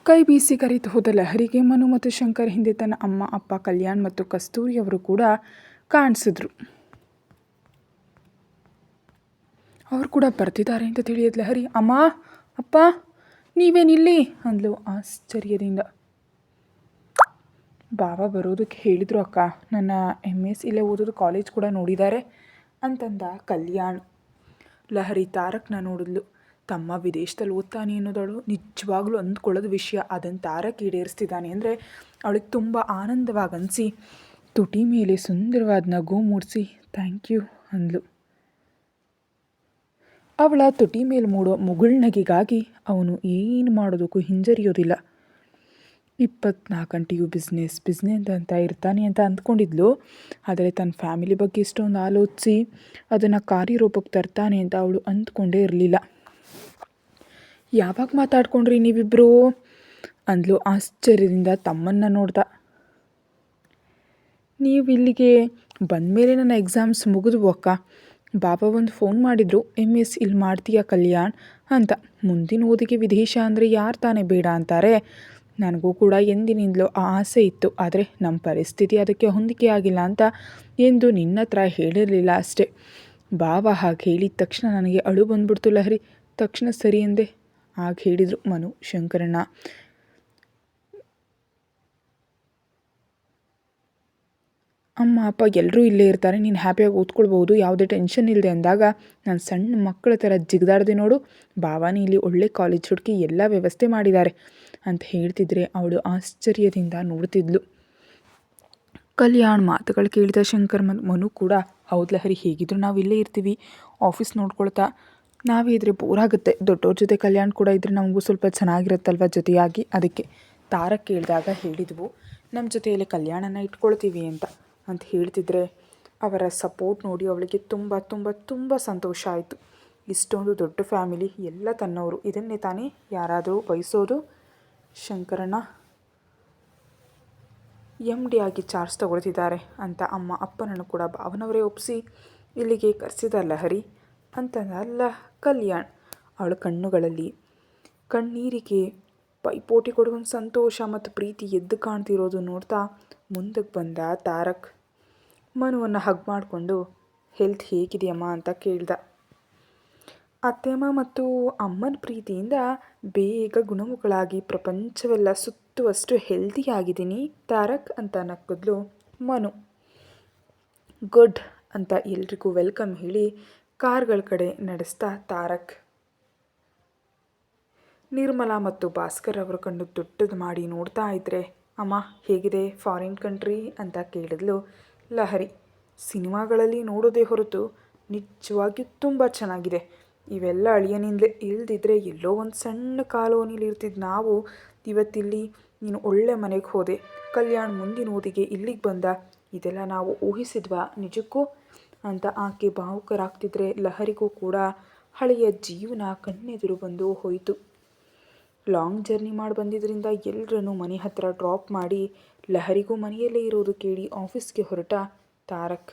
ಕೈ ಬೀಸಿ ಕರೆದು ಹೋದ ಲಹರಿಗೆ ಮನು ಮತ್ತು ಶಂಕರ್ ಹಿಂದೆ ತನ್ನ ಅಮ್ಮ ಅಪ್ಪ ಕಲ್ಯಾಣ್ ಮತ್ತು ಕಸ್ತೂರಿ ಅವರು ಕೂಡ ಕಾಣಿಸಿದ್ರು. ಅವರು ಕೂಡ ಬರ್ತಿದ್ದಾರೆ ಅಂತ ತಿಳಿಯೋದು ಲಹರಿ. ಅಮ್ಮ ಅಪ್ಪ ನೀವೇನಿಲ್ಲಿ ಅಂದ್ಲು ಆಶ್ಚರ್ಯದಿಂದ. ಬಾಬಾ ಬರೋದಕ್ಕೆ ಹೇಳಿದರು ಅಕ್ಕ, ನನ್ನ MS ಇಲ್ಲೇ ಓದೋದು ಕಾಲೇಜ್ ಕೂಡ ನೋಡಿದ್ದಾರೆ ಅಂತಂದ ಕಲ್ಯಾಣ್. ಲಹರಿ ತಾರಕ್ನ ನೋಡಿದ್ಲು. ತಮ್ಮ ವಿದೇಶದಲ್ಲಿ ಓದ್ತಾನೆ ಅನ್ನೋದಳು ನಿಜವಾಗ್ಲೂ ಅಂದ್ಕೊಳ್ಳೋದು ವಿಷಯ. ಅದನ್ನು ತಾರಕ್ ಈಡೇರಿಸ್ತಿದ್ದಾನೆ ಅಂದರೆ ಅವಳಿಗೆ ತುಂಬ ಆನಂದವಾಗಿ ಅನಿಸಿ ತುಟಿ ಮೇಲೆ ಸುಂದರವಾದ ನಗು ಮೂಡಿಸಿ ಥ್ಯಾಂಕ್ ಯು ಅಂದ್ಲು. ಅವಳ ತುಟಿ ಮೇಲೆ ಮೂಡೋ ಮುಗುಳ್ನಗೆಗಾಗಿ ಅವನು ಏನು ಮಾಡೋದಕ್ಕೂ ಹಿಂಜರಿಯೋದಿಲ್ಲ. 24 ಗಂಟೆಯೂ ಬಿಸ್ನೆಸ್ ಅಂತ ಇರ್ತಾನೆ ಅಂತ ಅಂದ್ಕೊಂಡಿದ್ಲು. ಆದರೆ ತನ್ನ ಫ್ಯಾಮಿಲಿ ಬಗ್ಗೆ ಇಷ್ಟೊಂದು ಆಲೋಚಿಸಿ ಅದನ್ನು ಕಾರ್ಯರೂಪಕ್ಕೆ ತರ್ತಾನೆ ಅಂತ ಅವಳು ಅಂದ್ಕೊಂಡೇ ಇರಲಿಲ್ಲ. ಯಾವಾಗ ಮಾತಾಡ್ಕೊಂಡ್ರಿ ನೀವಿಬ್ಬರು ಅಂದ್ಲು ಆಶ್ಚರ್ಯದಿಂದ ತಮ್ಮನ್ನು ನೋಡ್ದ. ನೀವು ಇಲ್ಲಿಗೆ ಬಂದಮೇಲೆ ನನ್ನ ಎಕ್ಸಾಮ್ಸ್ ಮುಗಿದ್ವು ಅಕ್ಕ. ಬಾಬಾ ಒಂದು ಫೋನ್ ಮಾಡಿದರು, MS ಇಲ್ಲಿ ಮಾಡ್ತೀಯಾ ಕಲ್ಯಾಣ್ ಅಂತ. ಮುಂದಿನ ಓದಿಗೆ ವಿದೇಶ ಅಂದರೆ ಯಾರು ತಾನೇ ಬೇಡ ಅಂತಾರೆ. ನನಗೂ ಕೂಡ ಎಂದಿನಿಂದಲೂ ಆ ಆಸೆ ಇತ್ತು. ಆದರೆ ನಮ್ಮ ಪರಿಸ್ಥಿತಿ ಅದಕ್ಕೆ ಹೊಂದಿಕೆ ಆಗಿಲ್ಲ ಅಂತ ಎಂದು ನಿನ್ನ ಹತ್ರ ಹೇಳಿರಲಿಲ್ಲ ಅಷ್ಟೇ. ಬಾಬಾ ಹಾಗೆ ಹೇಳಿದ ತಕ್ಷಣ ನನಗೆ ಅಳು ಬಂದ್ಬಿಡ್ತು ಲಹರಿ. ತಕ್ಷಣ ಸರಿ ಎಂದೆ. ಆಗ ಹೇಳಿದರು ಮನು ಶಂಕರಣ್ಣ, ಅಮ್ಮ ಅಪ್ಪ ಎಲ್ಲರೂ ಇಲ್ಲೇ ಇರ್ತಾರೆ, ನೀನು ಹ್ಯಾಪಿಯಾಗಿ ಓದ್ಕೊಳ್ಬೋದು, ಯಾವುದೇ ಟೆನ್ಷನ್ ಇಲ್ಲದೆ ಅಂದಾಗ ನಾನು ಸಣ್ಣ ಮಕ್ಕಳ ಥರ ಜಿಗಿದಾಡ್ದೆ ನೋಡು. ಬಾವಾನಿ ಇಲ್ಲಿ ಒಳ್ಳೆ ಕಾಲೇಜ್ ಹುಡುಕಿ ಎಲ್ಲ ವ್ಯವಸ್ಥೆ ಮಾಡಿದ್ದಾರೆ ಅಂತ ಹೇಳ್ತಿದ್ರೆ ಅವಳು ಆಶ್ಚರ್ಯದಿಂದ ನೋಡ್ತಿದ್ಲು. ಕಲ್ಯಾಣ್ ಮಾತುಗಳು ಕೇಳಿದ ಶಂಕರ್ ಮನು ಕೂಡ ಹೌದು ಲಹರಿ, ಹೇಗಿದ್ರು ನಾವು ಇಲ್ಲೇ ಇರ್ತೀವಿ, ಆಫೀಸ್ ನೋಡ್ಕೊಳ್ತಾ. ನಾವೇ ಇದ್ರೆ ಬೋರ್ ಆಗುತ್ತೆ. ದೊಡ್ಡವ್ರ ಜೊತೆ ಕಲ್ಯಾಣ್ ಕೂಡ ಇದ್ದರೆ ನಮಗೂ ಸ್ವಲ್ಪ ಚೆನ್ನಾಗಿರುತ್ತಲ್ವ ಜೊತೆಯಾಗಿ. ಅದಕ್ಕೆ ತಾರಕ್ ಕೇಳಿದಾಗ ಹೇಳಿದ್ವು ನಮ್ಮ ಜೊತೆಯಲ್ಲಿ ಕಲ್ಯಾಣನ ಇಟ್ಕೊಳ್ತೀವಿ ಅಂತ ಹೇಳ್ತಿದ್ರೆ ಅವರ ಸಪೋರ್ಟ್ ನೋಡಿ ಅವಳಿಗೆ ತುಂಬ ತುಂಬ ತುಂಬ ಸಂತೋಷ ಆಯಿತು. ಇಷ್ಟೊಂದು ದೊಡ್ಡ ಫ್ಯಾಮಿಲಿ, ಎಲ್ಲ ತನ್ನವರು, ಇದನ್ನೇ ತಾನೇ ಯಾರಾದರೂ ಬಯಸೋದು. ಶಂಕರಣ್ಣ MD ಆಗಿ ಚಾರ್ಜ್ ತಗೊಳ್ತಿದ್ದಾರೆ ಅಂತ ಅಮ್ಮ ಅಪ್ಪನನ್ನು ಕೂಡ ಭಾವನವರೇ ಒಪ್ಪಿಸಿ ಇಲ್ಲಿಗೆ ಕರೆಸಿದ ಲಹರಿ ಅಂತಂದಲ್ಲ ಕಲ್ಯಾಣ್. ಅವಳ ಕಣ್ಣುಗಳಲ್ಲಿ ಕಣ್ಣೀರಿಗೆ ಪೈಪೋಟಿ ಕೊಡುವಂಥ ಸಂತೋಷ ಮತ್ತು ಪ್ರೀತಿ ಎದ್ದು ಕಾಣ್ತಿರೋದು ನೋಡ್ತಾ ಮುಂದಕ್ಕೆ ಬಂದ ತಾರಕ್ ಮನುವನ್ನು ಹಗ್ ಮಾಡಿಕೊಂಡು ಹೆಲ್ತ್ ಹೇಗಿದೆಯಮ್ಮ ಅಂತ ಕೇಳ್ದ. ಅತ್ತೆಮ್ಮ ಮತ್ತು ಅಮ್ಮನ ಪ್ರೀತಿಯಿಂದ ಬೇಗ ಗುಣಮುಖಳಾಗಿ ಪ್ರಪಂಚವೆಲ್ಲ ಸುತ್ತುವಷ್ಟು ಹೆಲ್ದಿಯಾಗಿದ್ದೀನಿ ತಾರಕ್ ಅಂತ ನಕ್ಕಿದ್ಲು ಮನು. ಗುಡ್ ಅಂತ ಎಲ್ರಿಗೂ ವೆಲ್ಕಮ್ ಹೇಳಿ ಕಾರ್ಗಳ ಕಡೆ ನಡೆಸ್ತಾ ತಾರಕ್. ನಿರ್ಮಲಾ ಮತ್ತು ಭಾಸ್ಕರ್ ಅವರು ಕಣ್ಣು ದೊಡ್ಡದು ಮಾಡಿ ನೋಡ್ತಾ ಇದ್ರೆ ಅಮ್ಮ ಹೇಗಿದೆ ಫಾರಿನ್ ಕಂಟ್ರಿ ಅಂತ ಕೇಳಿದ್ಲು ಲಹರಿ. ಸಿನಿಮಾಗಳಲ್ಲಿ ನೋಡೋದೇ ಹೊರತು ನಿಜವಾಗಿಯೂ ತುಂಬ ಚೆನ್ನಾಗಿದೆ. ಇವೆಲ್ಲ ಅಳಿಯನಿಂದಲೇ ಇಲ್ದಿದ್ರೆ ಎಲ್ಲೋ ಒಂದು ಸಣ್ಣ ಕಾಲೋನಿಲಿ ಇರ್ತಿದ್ದು ನಾವು ಇವತ್ತಿಲ್ಲಿ ನೀನು ಒಳ್ಳೆ ಮನೆಗೆ ಹೋದೆ, ಕಲ್ಯಾಣ್ ಮುಂದಿನ ಓದಿಗೆ ಇಲ್ಲಿಗೆ ಬಂದ, ಇದೆಲ್ಲ ನಾವು ಊಹಿಸಿದ್ವಾ ನಿಜಕ್ಕೂ ಅಂತ ಆಕೆ ಭಾವುಕರಾಗ್ತಿದ್ರೆ ಲಹರಿಗೂ ಕೂಡ ಹಳೆಯ ಜೀವನ ಕಣ್ಣೆದುರು ಬಂದು ಹೋಯಿತು. ಲಾಂಗ್ ಜರ್ನಿ ಮಾಡಿ ಬಂದಿದ್ದರಿಂದ ಎಲ್ಲರನ್ನೂ ಮನೆ ಹತ್ತಿರ ಡ್ರಾಪ್ ಮಾಡಿ ಲಹರಿಗೂ ಮನೆಯಲ್ಲೇ ಇರೋದು ಕೇಳಿ ಆಫೀಸ್ಗೆ ಹೊರಟ ತಾರಕ್.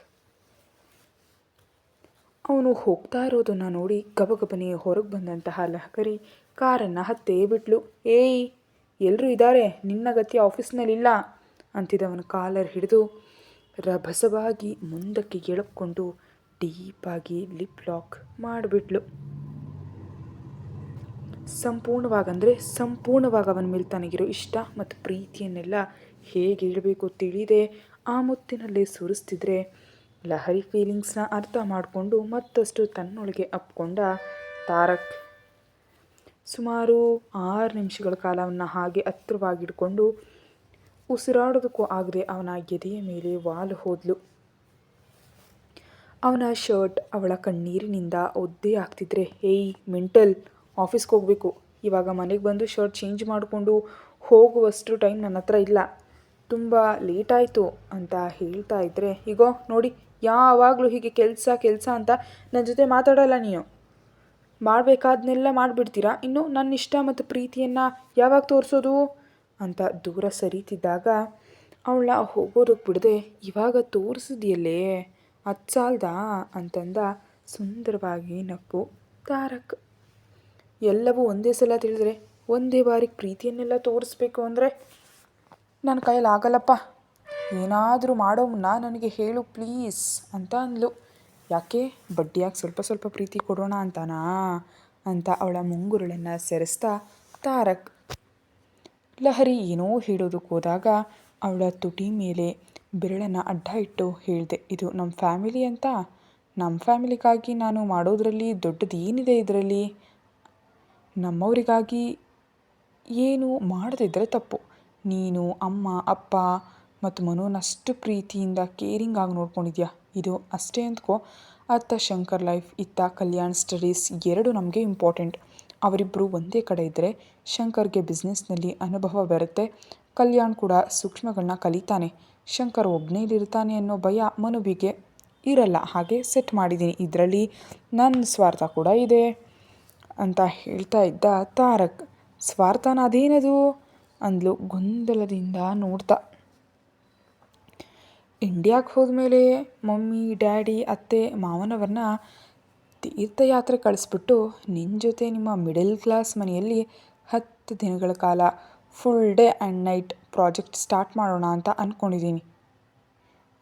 ಅವನು ಹೋಗ್ತಾ ಇರೋದನ್ನು ನೋಡಿ ಗಬಗಬನೆ ಹೊರಗೆ ಬಂದಂತಹ ಲಹರಿ ಕಾರನ್ನು ಹತ್ತೇ ಬಿಟ್ಲು. ಏಯ್ ಎಲ್ಲರೂ ಇದ್ದಾರೆ, ನಿನ್ನ ಗತಿಯ ಆಫೀಸ್ನಲ್ಲಿಲ್ಲ ಅಂತಿದ್ದವನ ಕಾಲರ್ ಹಿಡಿದು ರಭಸವಾಗಿ ಮುಂದಕ್ಕೆ ಎಳ್ಕೊಂಡು ಡೀಪಾಗಿ ಲಿಪ್ ಲಾಕ್ ಮಾಡಿಬಿಟ್ಲು. ಸಂಪೂರ್ಣವಾಗಿ ಅವನ ಮೇಲೆ ತನಗಿರೋ ಇಷ್ಟ ಮತ್ತು ಪ್ರೀತಿಯನ್ನೆಲ್ಲ ಹೇಗೆ ಇಡಬೇಕು ತಿಳಿದೇ ಆ ಮುತ್ತಿನಲ್ಲೇ ಸುರಿಸ್ತಿದ್ರೆ ಲಹರಿ ಫೀಲಿಂಗ್ಸ್ನ ಅರ್ಥ ಮಾಡಿಕೊಂಡು ಮತ್ತಷ್ಟು ತನ್ನೊಳಗೆ ಅಪ್ಕೊಂಡ ತಾರಕ್. ಸುಮಾರು 6 ನಿಮಿಷಗಳ ಕಾಲ ಅವನ್ನ ಹಾಗೆ ಹತ್ತಿರವಾಗಿಡ್ಕೊಂಡು ಉಸಿರಾಡೋದಕ್ಕೂ ಆಗದೆ ಅವನ ಎದೆಯ ಮೇಲೆ ವಾಲು ಹೋದ್ಲು. ಅವನ ಶರ್ಟ್ ಅವಳ ಕಣ್ಣೀರಿನಿಂದ ಒದ್ದೆ ಆಗ್ತಿದ್ರೆ ಏಯ್ ಮೆಂಟಲ್, ಆಫೀಸ್ಗೆ ಹೋಗಬೇಕು, ಇವಾಗ ಮನೆಗೆ ಬಂದು ಶರ್ಟ್ ಚೇಂಜ್ ಮಾಡಿಕೊಂಡು ಹೋಗುವಷ್ಟು ಟೈಮ್ ನನ್ನ ಹತ್ರ ಇಲ್ಲ, ತುಂಬ ಲೇಟ್ ಆಯಿತು ಅಂತ ಹೇಳ್ತಾ ಇದ್ದರೆ ಈಗೋ ನೋಡಿ ಯಾವಾಗಲೂ ಹೀಗೆ ಕೆಲಸ ಅಂತ ನನ್ನ ಜೊತೆ ಮಾತಾಡೋಲ್ಲ, ನೀವು ಮಾಡಬೇಕಾದ್ನೆಲ್ಲ ಮಾಡಿಬಿಡ್ತೀರಾ, ಇನ್ನು ನನ್ನ ಇಷ್ಟ ಮತ್ತು ಪ್ರೀತಿಯನ್ನು ಯಾವಾಗ ತೋರಿಸೋದು ಅಂತ ದೂರ ಸರಿತಿದ್ದಾಗ ಅವಳ ಹೋಗೋದಕ್ಕೆ ಬಿಡದೆ ಇವಾಗ ತೋರಿಸಿದ್ಯಲ್ಲೇ ಅದು ಸಾಲ್ದಾ ಅಂತಂದ ಸುಂದರವಾಗಿ ನಕ್ಕು ತಾರಕ್. ಎಲ್ಲವೂ ಒಂದೇ ಸಲ ತಿಳಿದ್ರೆ ಒಂದೇ ಬಾರಿಗೆ ಪ್ರೀತಿಯನ್ನೆಲ್ಲ ತೋರಿಸ್ಬೇಕು ಅಂದರೆ ನನ್ನ ಕೈಯಲ್ಲಿ ಆಗಲ್ಲಪ್ಪ. ಏನಾದರೂ ಮಾಡೋ ಮುನ್ನ ನನಗೆ ಹೇಳು ಪ್ಲೀಸ್ ಅಂತ ಅಂದ್ಲು. ಯಾಕೆ ಬಡ್ಡಿಯಾಗಿ ಸ್ವಲ್ಪ ಸ್ವಲ್ಪ ಪ್ರೀತಿ ಕೊಡೋಣ ಅಂತಾನಾ ಅಂತ ಅವಳ ಮುಂಗುರುಳನ್ನು ಸೆರೆಸ್ತಾ ತಾರಕ್. ಲಹರಿ ಏನೋ ಹೇಳೋದಕ್ಕೆ ಹೋದಾಗ ಅವಳ ತುಟಿ ಮೇಲೆ ಬೆರಳನ್ನು ಅಡ್ಡ ಇಟ್ಟು ಹೇಳಿದೆ, ಇದು ನಮ್ಮ ಫ್ಯಾಮಿಲಿ ಅಂತ. ನಮ್ಮ ಫ್ಯಾಮಿಲಿಗಾಗಿ ನಾನು ಮಾಡೋದ್ರಲ್ಲಿ ದೊಡ್ಡದು ಏನಿದೆ ಇದರಲ್ಲಿ? ನಮ್ಮವರಿಗಾಗಿ ಏನು ಮಾಡದಿದ್ದರೆ ತಪ್ಪು. ನೀನು ಅಮ್ಮ ಅಪ್ಪ ಮತ್ತು ಮನೋನಷ್ಟು ಪ್ರೀತಿಯಿಂದ ಕೇರಿಂಗ್ ಆಗಿ ನೋಡ್ಕೊಂಡಿದ್ಯಾ, ಇದು ಅಷ್ಟೇ ಅಂದ್ಕೋ. ಅತ್ತ ಶಂಕರ್ ಲೈಫ್, ಇತ್ತ ಕಲ್ಯಾಣ್ ಸ್ಟಡೀಸ್ ಎರಡೂ ನಮಗೆ ಇಂಪಾರ್ಟೆಂಟ್. ಅವರಿಬ್ಬರು ಒಂದೇ ಕಡೆ ಇದ್ದರೆ ಶಂಕರ್ಗೆ ಬಿಸ್ನೆಸ್ನಲ್ಲಿ ಅನುಭವ ಬರುತ್ತೆ, ಕಲ್ಯಾಣ್ ಕೂಡ ಸೂಕ್ಷ್ಮಗಳನ್ನ ಕಲಿತಾನೆ. ಶಂಕರ್ ಒಬ್ಬನೇಲಿರ್ತಾನೆ ಅನ್ನೋ ಭಯ ಮನುವಿಗೆ ಇರಲ್ಲ, ಹಾಗೆ ಸೆಟ್ ಮಾಡಿದ್ದೀನಿ. ಇದರಲ್ಲಿ ನನ್ನ ಸ್ವಾರ್ಥ ಕೂಡ ಇದೆ ಅಂತ ಹೇಳ್ತಾ ಇದ್ದ ತಾರಕ್. ಸ್ವಾರ್ಥನ ಅದೇನದು ಅಂದ್ಲು ಗೊಂದಲದಿಂದ ನೋಡ್ತಾ. ಇಂಡಿಯಾಕ್ಕೆ ಹೋದ್ಮೇಲೆ ಮಮ್ಮಿ ಡ್ಯಾಡಿ ಅತ್ತೆ ಮಾವನವ್ರನ್ನ ತೀರ್ಥಯಾತ್ರೆ ಕಳಿಸ್ಬಿಟ್ಟು ನಿನ್ನ ಜೊತೆ ನಿಮ್ಮ ಮಿಡಲ್ ಕ್ಲಾಸ್ ಮನೆಯಲ್ಲಿ 10 ದಿನಗಳ ಕಾಲ full day and night project start ಮಾಡೋಣ ಅಂತ ಅಂದ್ಕೊಂಡಿದ್ದೀನಿ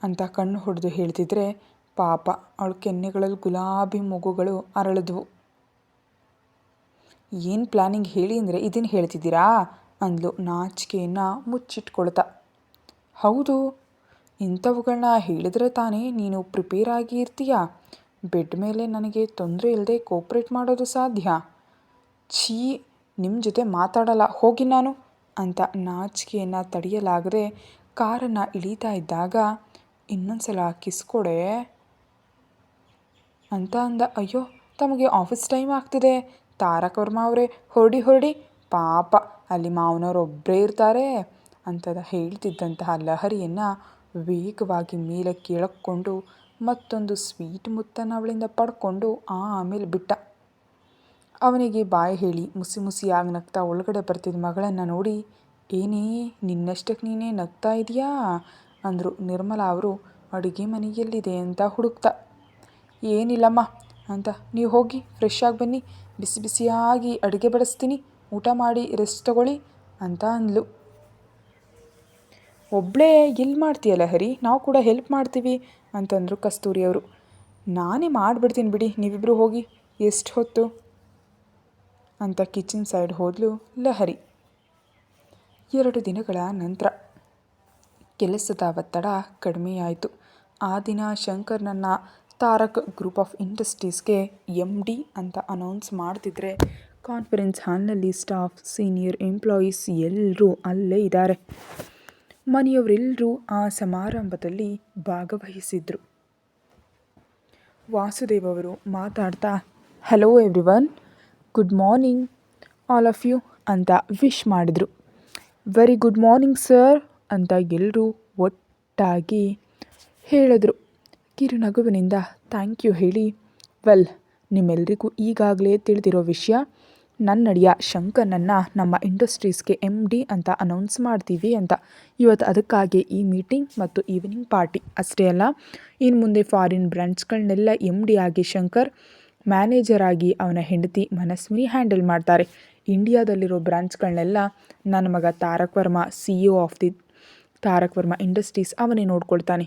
ಅಂತ ಕಣ್ಣು ಹೊಡೆದು ಹೇಳ್ತಿದ್ರೆ ಪಾಪ ಅವಳ ಕೆನ್ನೆಗಳಲ್ಲಿ ಗುಲಾಬಿ ಮೊಗ್ಗುಗಳು ಅರಳಿದ್ವು. ಏನು ಪ್ಲ್ಯಾನಿಂಗ್ ಹೇಳಿ ಅಂದರೆ ಇದನ್ನು ಹೇಳ್ತಿದ್ದೀರಾ ಅಂದ್ಲು ನಾಚಿಕೆಯನ್ನು ಮುಚ್ಚಿಟ್ಕೊಳ್ತಾ. ಹೌದು, ಇಂಥವುಗಳನ್ನ ಹೇಳಿದ್ರೆ ತಾನೇ ನೀನು ಪ್ರಿಪೇರ್ ಆಗಿ ಇರ್ತೀಯ. ಬೆಡ್ ಮೇಲೆ ನನಗೆ ತೊಂದರೆ ಇಲ್ಲದೆ ಕೋಪ್ರೇಟ್ ಮಾಡೋದು ಸಾಧ್ಯ. ಛೀ, ನಿಮ್ಮ ಜೊತೆ ಮಾತಾಡಲ್ಲ ಹೋಗಿ ನಾನು ಅಂತ ನಾಚಿಕೆಯನ್ನು ತಡೆಯಲಾಗದೆ ಕಾರನ್ನು ಇಳೀತಾ ಇದ್ದಾಗ ಇನ್ನೊಂದ್ಸಲ ಕಿಸ್ ಕೊಡೆ ಅಂತ ಅಂದ. ಅಯ್ಯೋ, ತಮಗೆ ಆಫೀಸ್ ಟೈಮ್ ಆಗ್ತಿದೆ ತಾರಕ್ ವರ್ಮಾ ಅವರೇ, ಹೊರಡಿ ಪಾಪ ಅಲ್ಲಿ ಮಾವನವ್ರು ಒಬ್ಬರೇ ಇರ್ತಾರೆ ಅಂತ ಹೇಳ್ತಿದ್ದಂತಹ ಲಹರಿಯನ್ನು ವೇಗವಾಗಿ ಮೇಲಕ್ಕೆ ಎಳಕ್ಕೊಂಡು ಮತ್ತೊಂದು ಸ್ವೀಟ್ ಮುತ್ತನ್ನು ಅವಳಿಂದ ಪಡ್ಕೊಂಡು ಆಮೇಲೆ ಬಿಟ್ಟ. ಅವನಿಗೆ ಬಾಯಿ ಹೇಳಿ ಮುಸಿ ಮುಸಿಯಾಗಿ ನಗ್ತಾ ಒಳಗಡೆ ಬರ್ತಿದ್ದ ಮಗಳನ್ನು ನೋಡಿ, ಏನೇ ನಿನ್ನಷ್ಟಕ್ಕೆ ನೀನೇ ನಗ್ತಾ ಇದೆಯಾ ಅಂದರು ನಿರ್ಮಲಾ ಅವರು ಅಡುಗೆ ಮನೆಯಲ್ಲಿದೆ ಅಂತ ಹುಡುಕ್ತಾ. ಏನಿಲ್ಲಮ್ಮ ಅಂತ, ನೀವು ಹೋಗಿ ಫ್ರೆಶ್ ಆಗಿ ಬನ್ನಿ, ಬಿಸಿ ಬಿಸಿಯಾಗಿ ಅಡುಗೆ ಬಡಿಸ್ತೀನಿ, ಊಟ ಮಾಡಿ ರೆಸ್ಟ್ ತಗೊಳ್ಳಿ ಅಂತ ಅಂದ್ಲು. ಒಬ್ಬಳೇ ಎಲ್ಲಿ ಮಾಡ್ತೀಯಲ್ಲ ಹರಿ, ನಾವು ಕೂಡ ಹೆಲ್ಪ್ ಮಾಡ್ತೀವಿ ಅಂತಂದರು ಕಸ್ತೂರಿ ಅವರು. ನಾನೇ ಮಾಡಿಬಿಡ್ತೀನಿ ಬಿಡಿ, ನೀವಿಬ್ಬರು ಹೋಗಿ, ಎಷ್ಟು ಹೊತ್ತು ಅಂತ ಕಿಚನ್ ಸೈಡ್ ಹೋದ್ಲು ಲಹರಿ. 2 ದಿನಗಳ ನಂತರ ಕೆಲಸದ ಒತ್ತಡ ಕಡಿಮೆಯಾಯಿತು. ಆ ದಿನ ಶಂಕರ್ನನ್ನು ತಾರಕ್ ಗ್ರೂಪ್ ಆಫ್ ಇಂಡಸ್ಟ್ರೀಸ್ಗೆ MD ಅಂತ ಅನೌನ್ಸ್ ಮಾಡ್ತಿದ್ರೆ ಕಾನ್ಫರೆನ್ಸ್ ಹಾಲ್ನಲ್ಲಿ ಸ್ಟಾಫ್, ಸೀನಿಯರ್ ಎಂಪ್ಲಾಯೀಸ್ ಎಲ್ಲರೂ ಅಲ್ಲೇ ಇದ್ದಾರೆ. ಮನೆಯವರೆಲ್ಲರೂ ಆ ಸಮಾರಂಭದಲ್ಲಿ ಭಾಗವಹಿಸಿದ್ರು. ವಾಸುದೇವ್ ಅವರು ಮಾತಾಡ್ತಾ, hello everyone, good morning all of you ಅಂತ ವಿಶ್ ಮಾಡಿದ್ರು. ವೆರಿ ಗುಡ್ ಮಾರ್ನಿಂಗ್ ಸರ್ ಅಂತ ಎಲ್ಲರೂ ಒಟ್ಟಾಗಿ ಹೇಳಿದ್ರು. ಕಿರುನಗುವಿನಿಂದ ಥ್ಯಾಂಕ್ ಯು ಹೇಳಿ, ವೆಲ್, ನಿಮ್ಮೆಲ್ಲರಿಗೂ ಈಗಾಗಲೇ ತಿಳಿದಿರೋ ವಿಷಯ, ನನ್ನಡಿಯ ಶಂಕರ್ನನ್ನು ನಮ್ಮ ಇಂಡಸ್ಟ್ರೀಸ್ಗೆ MD ಅಂತ ಅನೌನ್ಸ್ ಮಾಡ್ತೀವಿ ಅಂತ. ಇವತ್ತು ಅದಕ್ಕಾಗಿ ಈ ಮೀಟಿಂಗ್ ಮತ್ತು ಈವ್ನಿಂಗ್ ಪಾರ್ಟಿ. ಅಷ್ಟೇ ಅಲ್ಲ, ಇನ್ನು ಮುಂದೆ ಫಾರಿನ್ ಬ್ರ್ಯಾಂಚ್ಗಳನ್ನೆಲ್ಲ MD ಆಗಿ ಶಂಕರ್, ಮ್ಯಾನೇಜರ್ ಆಗಿ ಅವನ ಹೆಂಡತಿ ಮನಸ್ವಿನಿ ಹ್ಯಾಂಡಲ್ ಮಾಡ್ತಾರೆ. ಇಂಡಿಯಾದಲ್ಲಿರೋ ಬ್ರಾಂಚ್ಗಳನ್ನೆಲ್ಲ ನನ್ನ ಮಗ Tarak Varma, CEO of the Tarak Varma industries ಅವನೇ ನೋಡ್ಕೊಳ್ತಾನೆ.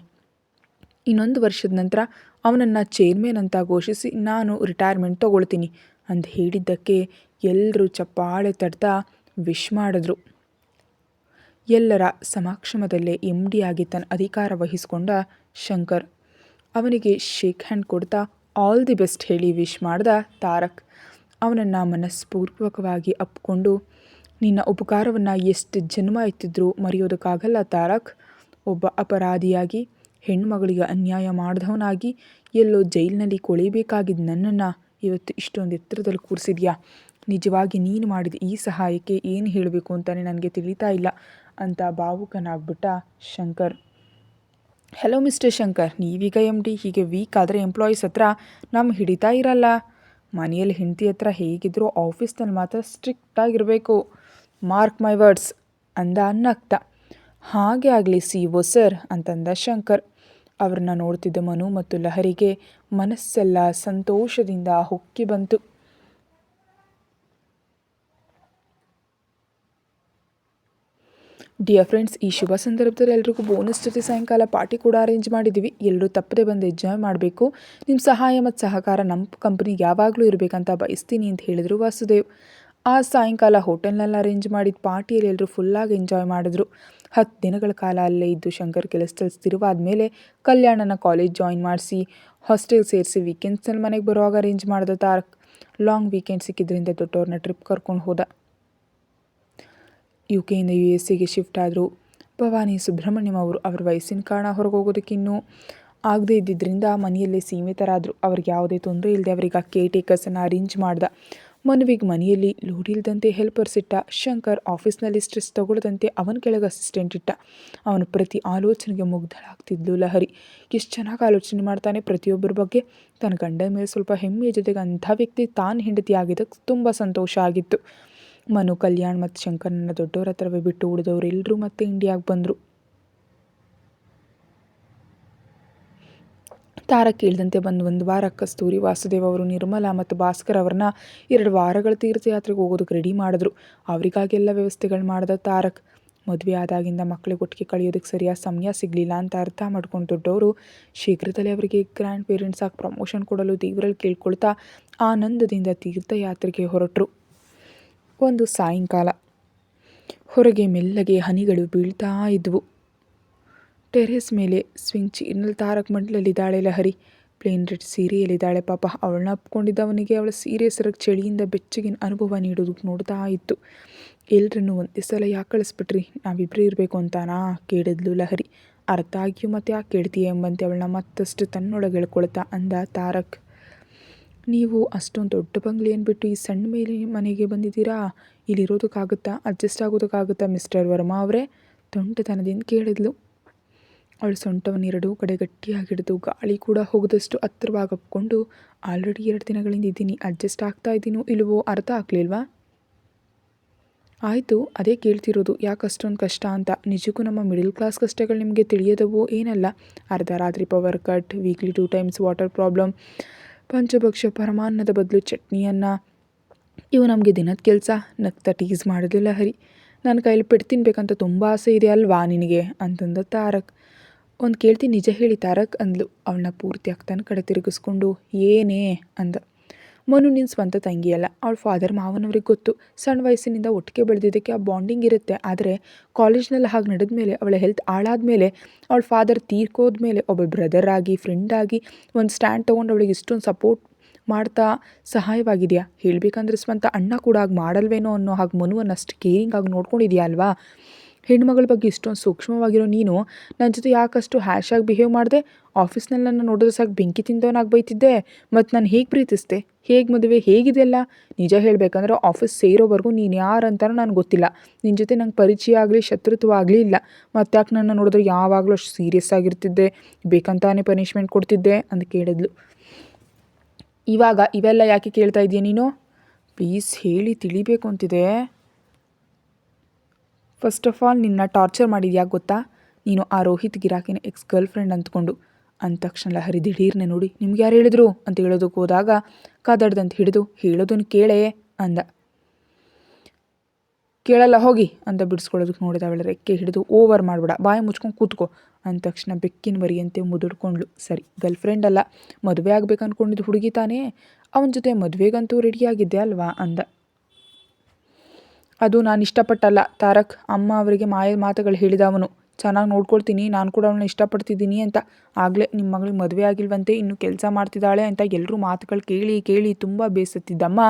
1 ವರ್ಷದ ನಂತರ ಅವನನ್ನು ಚೇರ್ಮನ್ ಅಂತ ಘೋಷಿಸಿ ನಾನು ರಿಟೈರ್ಮೆಂಟ್ ತೊಗೊಳ್ತೀನಿ ಅಂತ ಹೇಳಿದ್ದಕ್ಕೆ ಎಲ್ಲರೂ ಚಪ್ಪಾಳೆ ತಡ್ತಾ ವಿಶ್ ಮಾಡಿದ್ರು. ಎಲ್ಲರ ಸಮಕ್ಷಮದಲ್ಲೇ MD ಆಗಿ ತನ್ನ ಅಧಿಕಾರ ವಹಿಸಿಕೊಂಡ ಶಂಕರ್ ಅವನಿಗೆ ಶೇಕ್ ಹ್ಯಾಂಡ್ ಕೊಡ್ತಾ ಆಲ್ ದಿ ಬೆಸ್ಟ್ ಹೇಳಿ ವಿಶ್ ಮಾಡ್ದ ತಾರಕ್. ಅವನನ್ನು ಮನಸ್ಪೂರ್ವಕವಾಗಿ ಅಪ್ಕೊಂಡು, ನಿನ್ನ ಉಪಕಾರವನ್ನು ಎಷ್ಟು ಜನ್ಮ ಎತ್ತಿದ್ರೂ ಮರೆಯೋದಕ್ಕಾಗಲ್ಲ ತಾರಕ್. ಒಬ್ಬ ಅಪರಾಧಿಯಾಗಿ, ಹೆಣ್ಮಗಳಿಗೆ ಅನ್ಯಾಯ ಮಾಡಿದವನಾಗಿ, ಎಲ್ಲೋ ಜೈಲಿನಲ್ಲಿ ಕೊಳಿಬೇಕಾಗಿದ್ದ ನನ್ನನ್ನು ಇವತ್ತು ಇಷ್ಟೊಂದು ಎತ್ತರದಲ್ಲಿ ಕೂರಿಸಿದ್ಯಾ. ನಿಜವಾಗಿ ನೀನು ಮಾಡಿದ ಈ ಸಹಾಯಕ್ಕೆ ಏನು ಹೇಳಬೇಕು ಅಂತಲೇ ನನಗೆ ತಿಳಿತಾ ಇಲ್ಲ ಅಂತ ಭಾವುಕನಾಗ್ಬಿಟ್ಟ ಶಂಕರ್. ಹಲೋ ಮಿಸ್ಟರ್ ಶಂಕರ್, ನೀವೀಗ MD, ಹೀಗೆ ವೀಕ್ ಆದರೆ ಎಂಪ್ಲಾಯೀಸ್ ಹತ್ರ ನಮ್ಮ ಹಿಡಿತಾ ಇರಲ್ಲ. ಮನೆಯಲ್ಲಿ ಹೆಂಡತಿ ಹತ್ರ ಹೇಗಿದ್ರೂ ಆಫೀಸ್ನಲ್ಲಿ ಮಾತ್ರ ಸ್ಟ್ರಿಕ್ಟಾಗಿರಬೇಕು, ಮಾರ್ಕ್ ಮೈ ವರ್ಡ್ಸ್ ಅಂದ ನಗ್ತ. ಹಾಗೆ ಆಗಲಿ CEO ಸರ್ ಅಂತಂದ ಶಂಕರ್. ಅವ್ರನ್ನ ನೋಡ್ತಿದ್ದ ಮನು ಮತ್ತು ಲಹರಿಗೆ ಮನಸ್ಸೆಲ್ಲ ಸಂತೋಷದಿಂದ ಹೊಕ್ಕಿ ಬಂತು. ಡಿಯರ್ ಫ್ರೆಂಡ್ಸ್, ಈ ಶುಭ ಸಂದರ್ಭದಲ್ಲಿ ಎಲ್ರಿಗೂ ಬೋನಸ್ ಜೊತೆ ಸಾಯಂಕಾಲ ಪಾರ್ಟಿ ಕೂಡ ಅರೇಂಜ್ ಮಾಡಿದ್ದೀವಿ. ಎಲ್ಲರೂ ತಪ್ಪದೆ ಬಂದು ಎಂಜಾಯ್ ಮಾಡಬೇಕು. ನಿಮ್ಮ ಸಹಾಯ ಮತ್ತು ಸಹಕಾರ ನಮ್ಮ ಕಂಪ್ನಿಗೆ ಯಾವಾಗಲೂ ಇರಬೇಕಂತ ಬಯಸ್ತೀನಿ ಅಂತ ಹೇಳಿದರು ವಾಸುದೇವ್. ಆ ಸಾಯಂಕಾಲ ಹೋಟೆಲ್ನಲ್ಲಿ ಅರೇಂಜ್ ಮಾಡಿದ ಪಾರ್ಟಿಯಲ್ಲಿ ಎಲ್ಲರೂ ಫುಲ್ಲಾಗಿ ಎಂಜಾಯ್ ಮಾಡಿದ್ರು. 10 ದಿನಗಳ ಕಾಲ ಅಲ್ಲೇ ಇದ್ದು ಶಂಕರ್ ಕೆಲಸದಲ್ಲಿ ಸ್ಥಿರವಾದ ಮೇಲೆ ಕಲ್ಯಾಣನ ಕಾಲೇಜ್ ಜಾಯಿನ್ ಮಾಡಿಸಿ ಹಾಸ್ಟೆಲ್ ಸೇರಿಸಿ ವೀಕೆಂಡ್ಸ್ನಲ್ಲಿ ಮನೆಗೆ ಬರುವಾಗ ಅರೇಂಜ್ ಮಾಡಿದ ತಾರಕ್. ಲಾಂಗ್ ವೀಕೆಂಡ್ ಸಿಕ್ಕಿದ್ರಿಂದ ದೊಡ್ಡವ್ರನ್ನ ಟ್ರಿಪ್ ಕರ್ಕೊಂಡು ಹೋದ. UK ಯಿಂದ USA ಗೆ ಶಿಫ್ಟ್ ಆದರು. ಭವಾನಿ ಸುಬ್ರಹ್ಮಣ್ಯಂ ಅವರು ಅವರ ವಯಸ್ಸಿನ ಕಾರಣ ಹೊರಗೆ ಹೋಗೋದಕ್ಕೆ ಇನ್ನೂ ಆಗದೇ ಇದ್ದಿದ್ದರಿಂದ ಮನೆಯಲ್ಲೇ ಸೀಮಿತರಾದರು. ಅವ್ರಿಗೆ ಯಾವುದೇ ತೊಂದರೆ ಇಲ್ಲದೆ ಅವರಿಗೆ ಕೇರ್ ಟೇಕರ್ಸನ್ನು ಅರೇಂಜ್ ಮಾಡ್ದ. ಮನುವಿಗೆ ಮನೆಯಲ್ಲಿ ಲೋಡ್ ಇಲ್ಲದಂತೆ ಹೆಲ್ಪರ್ಸ್ ಇಟ್ಟ. ಶಂಕರ್ ಆಫೀಸ್ನಲ್ಲಿ ಸ್ಟ್ರೆಸ್ ತಗೊಳ್ಳದಂತೆ ಅವನ ಕೆಳಗೆ ಅಸಿಸ್ಟೆಂಟ್ ಇಟ್ಟ. ಅವನ ಪ್ರತಿ ಆಲೋಚನೆಗೆ ಮುಗ್ಧಳಾಗ್ತಿದ್ಲು ಲಹರಿ. ಎಷ್ಟು ಚೆನ್ನಾಗಿ ಆಲೋಚನೆ ಮಾಡ್ತಾನೆ ಪ್ರತಿಯೊಬ್ಬರ ಬಗ್ಗೆ. ತನ್ನ ಗಂಡನ ಮೇಲೆ ಸ್ವಲ್ಪ ಹೆಮ್ಮೆಯ ಜೊತೆಗೆ ಅಂಥ ವ್ಯಕ್ತಿ ತಾನು ಹೆಂಡತಿ ಆಗಿದ್ದಕ್ಕೆ ತುಂಬ ಸಂತೋಷ ಆಗಿತ್ತು. ಮನು, ಕಲ್ಯಾಣ್ ಮತ್ತು ಶಂಕರನ್ನ ದೊಡ್ಡವ್ರ ಹತ್ರವೇ ಬಿಟ್ಟು ಉಳಿದವರು ಎಲ್ಲರೂ ಮತ್ತೆ ಇಂಡಿಯಾಗೆ ಬಂದರು. ತಾರಕ್ ಕೇಳಿದಂತೆ ಬಂದು 1 ವಾರ ಕಸ್ತೂರಿ, ವಾಸುದೇವ್ ಅವರು, ನಿರ್ಮಲಾ ಮತ್ತು ಭಾಸ್ಕರ್ ಅವ್ರನ್ನ 2 ವಾರಗಳ ತೀರ್ಥಯಾತ್ರೆಗೆ ಹೋಗೋದಕ್ಕೆ ರೆಡಿ ಮಾಡಿದ್ರು. ಅವರಿಗಾಗಿ ಎಲ್ಲ ವ್ಯವಸ್ಥೆಗಳು ಮಾಡಿದ ತಾರಕ್. ಮದುವೆ ಆದಾಗಿಂದ ಮಕ್ಕಳಿಗೆ ಒಟ್ಟಿಗೆ ಕಳೆಯೋದಕ್ಕೆ ಸರಿಯಾದ ಸಮಯ ಸಿಗಲಿಲ್ಲ ಅಂತ ಅರ್ಥ ಮಾಡ್ಕೊಂಡು ದೊಡ್ಡವರು ಶೀಘ್ರದಲ್ಲೇ ಅವರಿಗೆ ಗ್ರ್ಯಾಂಡ್ ಪೇರೆಂಟ್ಸ್ ಆಗಿ ಪ್ರಮೋಷನ್ ಕೊಡಲು ದೇವರಲ್ಲಿ ಕೇಳ್ಕೊಳ್ತಾ ಆನಂದದಿಂದ ತೀರ್ಥಯಾತ್ರೆಗೆ ಹೊರಟರು. ಒಂದು ಸಾಯಂಕಾಲ ಹೊರಗೆ ಮೆಲ್ಲಗೆ ಹನಿಗಳು ಬೀಳ್ತಾ ಇದ್ವು. ಟೆರೇಸ್ ಮೇಲೆ ಸ್ವಿಂಗ್ ಚೇರ್ನಲ್ಲಿ ತಾರಕ್ ಮಂಡಲಲ್ಲಿದ್ದಾಳೆ ಲಹರಿ. ಪ್ಲೇನ್ ರೆಡ್ ಸೀರೆಯಲ್ಲಿದ್ದಾಳೆ. ಪಾಪ ಅವಳನ್ನ ಅಪ್ಕೊಂಡಿದ್ದವನಿಗೆ ಅವಳ ಸೀರೆ ಸೆರಗ್ ಚಳಿಯಿಂದ ಬೆಚ್ಚಗಿನ ಅನುಭವ ನೀಡೋದಕ್ಕೆ ನೋಡ್ತಾ ಇತ್ತು. ಎಲ್ಲರನ್ನೂ ಒಂದೇ ಸಲ ಯಾಕೆ ಕಳಿಸ್ಬಿಟ್ರಿ, ನಾವಿಬ್ಬರೇ ಇರಬೇಕು ಅಂತಾನಾ ಕೇಳಿದ್ಲು ಲಹರಿ. ಅರ್ಥ ಆಗಿಯೂ ಮತ್ತೆ ಯಾಕೆ ಕೇಳ್ತೀಯ ಎಂಬಂತೆ ಅವಳನ್ನ ಮತ್ತಷ್ಟು ತನ್ನೊಳಗೆ ಎಳ್ಕೊಳ್ತಾ ಅಂದ ತಾರಕ್. ನೀವು ಅಷ್ಟೊಂದು ದೊಡ್ಡ ಬಂಗ್ಲೆಯನ್ನು ಬಿಟ್ಟು ಈ ಸಣ್ಣ ಮೇಲೆ ಮನೆಗೆ ಬಂದಿದ್ದೀರಾ? ಇಲ್ಲಿರೋದಕ್ಕಾಗುತ್ತಾ, ಅಡ್ಜಸ್ಟ್ ಆಗೋದಕ್ಕಾಗುತ್ತಾ ಮಿಸ್ಟರ್ ವರ್ಮಾ ಅವರೇ? ತುಂಟತನದಿಂದ ಕೇಳಿದ್ಲು. ಅವಳು ಸೊಂಟವನ್ನು 2 ಕಡೆ ಗಟ್ಟಿಯಾಗಿ ಹಿಡಿದು ಗಾಳಿ ಕೂಡ ಹೋಗದಷ್ಟು ಹತ್ತಿರವಾಗಿ ಅಪ್ಕೊಂಡು, ಆಲ್ರೆಡಿ 2 ದಿನಗಳಿಂದ ಇದ್ದೀನಿ, ಅಡ್ಜಸ್ಟ್ ಆಗ್ತಾ ಇದ್ದೀನೋ ಇಲ್ವೋ ಅರ್ಥ ಆಗ್ಲಿಲ್ವಾ? ಆಯಿತು, ಅದೇ ಕೇಳ್ತಿರೋದು, ಯಾಕೆ ಅಷ್ಟೊಂದು ಕಷ್ಟ ಅಂತ. ನಿಜಕ್ಕೂ ನಮ್ಮ ಮಿಡಲ್ ಕ್ಲಾಸ್ ಕಷ್ಟಗಳು ನಿಮಗೆ ತಿಳಿಯದವೋ ಏನಲ್ಲ. ಅರ್ಧ ರಾತ್ರಿ power cut, weekly 2 times water problem, ಪಂಚಭಕ್ಷ ಪರಮಾನ್ನದ ಬದಲು ಚಟ್ನಿಯನ್ನ, ಇವು ನಮಗೆ ದಿನದ ಕೆಲಸ. ನಗ್ತಾ ಟೀಸ್ ಮಾಡಿದ್ಲು ಲಹರಿ. ನನ್ನ ಕೈಲಿ ಪೆಟ್ಟು ತಿನ್ಬೇಕಂತ ತುಂಬ ಆಸೆ ಇದೆ ಅಲ್ವಾ ನಿನಗೆ ಅಂತಂದ ತಾರಕ್. ಒಂದು ಕೇಳ್ತೀನಿ, ನಿಜ ಹೇಳಿ ತಾರಕ್ ಅಂದ್ಲು. ಅವಳನ್ನ ಪೂರ್ತಿಯಾಗಿ ತನ್ನ ಕಡೆ ತಿರುಗಿಸ್ಕೊಂಡು ಏನೇ ಅಂದ. ಮನು ನಿನ್ನ ಸ್ವಂತ ತಂಗಿಯಲ್ಲ, ಅವಳ ಫಾದರ್ ಮಾವನವ್ರಿಗೆ ಗೊತ್ತು. ಸಣ್ಣ ವಯಸ್ಸಿನಿಂದ ಒಟ್ಟಿಗೆ ಬೆಳೆದಿದ್ದಕ್ಕೆ ಆ ಬಾಂಡಿಂಗ್ ಇರುತ್ತೆ. ಆದರೆ ಕಾಲೇಜ್ನಲ್ಲಿ ಹಾಗೆ ನಡೆದ ಮೇಲೆ, ಅವಳ ಹೆಲ್ತ್ ಹಾಳಾದ್ಮೇಲೆ, ಅವಳ ಫಾದರ್ ತೀರ್ಕೋದ್ಮೇಲೆ ಒಬ್ಬ ಬ್ರದರ್ ಆಗಿ, ಫ್ರೆಂಡ್ ಆಗಿ ಒಂದು ಸ್ಟ್ಯಾಂಡ್ ತೊಗೊಂಡು ಅವಳಿಗೆ ಇಷ್ಟೊಂದು ಸಪೋರ್ಟ್ ಮಾಡ್ತಾ ಸಹಾಯವಾಗಿದೆಯಾ? ಹೇಳಬೇಕಂದ್ರೆ ಸ್ವಂತ ಅಣ್ಣ ಕೂಡ ಹಾಗೆ ಮಾಡಲ್ವೇನೋ ಅನ್ನೋ ಹಾಗೆ ಮನುವನ್ನು ಅಷ್ಟು ಕೇರಿಂಗ್ ಆಗಿ ನೋಡ್ಕೊಂಡಿದ್ಯಾ ಅಲ್ವಾ? ಹೆಣ್ಮಗಳ ಬಗ್ಗೆ ಇಷ್ಟೊಂದು ಸೂಕ್ಷ್ಮವಾಗಿರೋ ನೀನು ನನ್ನ ಜೊತೆ ಯಾಕಷ್ಟು ಹ್ಯಾಶಾಗಿ ಬಿಹೇವ್ ಮಾಡಿದೆ? ಆಫೀಸ್ನಲ್ಲಿ ನನ್ನ ನೋಡಿದ್ರೆ ಸಾಕು ಬೆಂಕಿ ತಿಂದವನಾಗಿ ಬೈತಿದ್ದೆ. ಮತ್ತು ನಾನು ಹೇಗೆ ಪ್ರೀತಿಸ್ದೆ, ಹೇಗೆ ಮದುವೆ, ಹೇಗಿದೆಯಲ್ಲ? ನಿಜ ಹೇಳಬೇಕಂದ್ರೆ ಆಫೀಸ್ ಸೇರೋವರೆಗೂ ನೀನು ಯಾರಂತಾನೂ ನನಗೆ ಗೊತ್ತಿಲ್ಲ. ನಿನ್ನ ಜೊತೆ ನಂಗೆ ಪರಿಚಯ ಆಗಲಿ, ಶತ್ರುತ್ವ ಆಗಲಿ ಇಲ್ಲ. ಮತ್ತು ಯಾಕೆ ನನ್ನ ನೋಡಿದ್ರೆ ಯಾವಾಗಲೂ ಅಷ್ಟು ಸೀರಿಯಸ್ ಆಗಿರ್ತಿದ್ದೆ, ಬೇಕಂತಾನೆ ಪನಿಷ್ಮೆಂಟ್ ಕೊಡ್ತಿದ್ದೆ ಅಂತ ಕೇಳಿದ್ಲು. ಇವಾಗ ಇವೆಲ್ಲ ಯಾಕೆ ಕೇಳ್ತಾ ಇದೆಯಾ ನೀನು? ಪ್ಲೀಸ್ ಹೇಳಿ, ತಿಳಿಬೇಕು ಅಂತಿದೆ. ಫಸ್ಟ್ ಆಫ್ ಆಲ್ ನಿನ್ನ ಟಾರ್ಚರ್ ಮಾಡಿದ್ಯಾ ಗೊತ್ತಾ? ನೀನು ಆ ರೋಹಿತ್ ಗಿರಾಕಿನ ಎಕ್ಸ್ ಗರ್ಲ್ ಫ್ರೆಂಡ್ ಅಂದ್ಕೊಂಡು. ಅಂದ ತಕ್ಷಣ ಲಹರಿ ದಿಢೀರ್ನೆ ನೋಡಿ, ನಿಮ್ಗೆ ಯಾರು ಹೇಳಿದ್ರು ಅಂತ ಹೇಳೋದಕ್ಕೆ ಹೋದಾಗ ಕದಡ್ದಂತ ಹಿಡಿದು, ಹೇಳೋದನ್ನು ಕೇಳೇ ಅಂದ. ಕೇಳಲ್ಲ ಹೋಗಿ ಅಂತ ಬಿಡಿಸ್ಕೊಳ್ಳೋದಕ್ಕೆ ನೋಡಿದ ಅವಳ ರೆಕ್ಕೆ ಹಿಡಿದು, ಓವರ್ ಮಾಡಬೇಡ, ಬಾಯಿ ಮುಚ್ಕೊಂಡು ಕೂತ್ಕೋ ಅಂದ ತಕ್ಷಣ ಬೆಕ್ಕಿನ ಮರಿಯಂತೆ ಮುದುಡ್ಕೊಂಡ್ಳು. ಸರಿ, ಗರ್ಲ್ ಫ್ರೆಂಡ್ ಅಲ್ಲ, ಮದುವೆ ಆಗ್ಬೇಕು ಅಂದ್ಕೊಂಡಿದ್ದು ಹುಡುಗಿ ತಾನೇ, ಅವನ ಜೊತೆ ಮದುವೆಗಂತೂ ರೆಡಿಯಾಗಿದ್ದೆ ಅಲ್ವಾ ಅಂದ. ಅದು ನಾನು ಇಷ್ಟಪಟ್ಟಲ್ಲ ತಾರಕ್, ಅಮ್ಮ ಅವರಿಗೆ ಮಾತುಗಳು ಹೇಳಿದ ಅವನು. ಚೆನ್ನಾಗಿ ನೋಡ್ಕೊಳ್ತೀನಿ, ನಾನು ಕೂಡ ಅವಳನ್ನ ಇಷ್ಟಪಡ್ತಿದ್ದೀನಿ ಅಂತ. ಆಗಲೇ ನಿಮ್ಮ ಮಗಳಿಗೆ ಮದುವೆ ಆಗಿಲ್ವಂತೆ, ಇನ್ನು ಕೆಲಸ ಮಾಡ್ತಿದ್ದಾಳೆ ಅಂತ ಎಲ್ಲರೂ ಮಾತುಗಳು ಕೇಳಿ ಕೇಳಿ ತುಂಬ ಬೇಸತ್ತಿದ್ದಮ್ಮ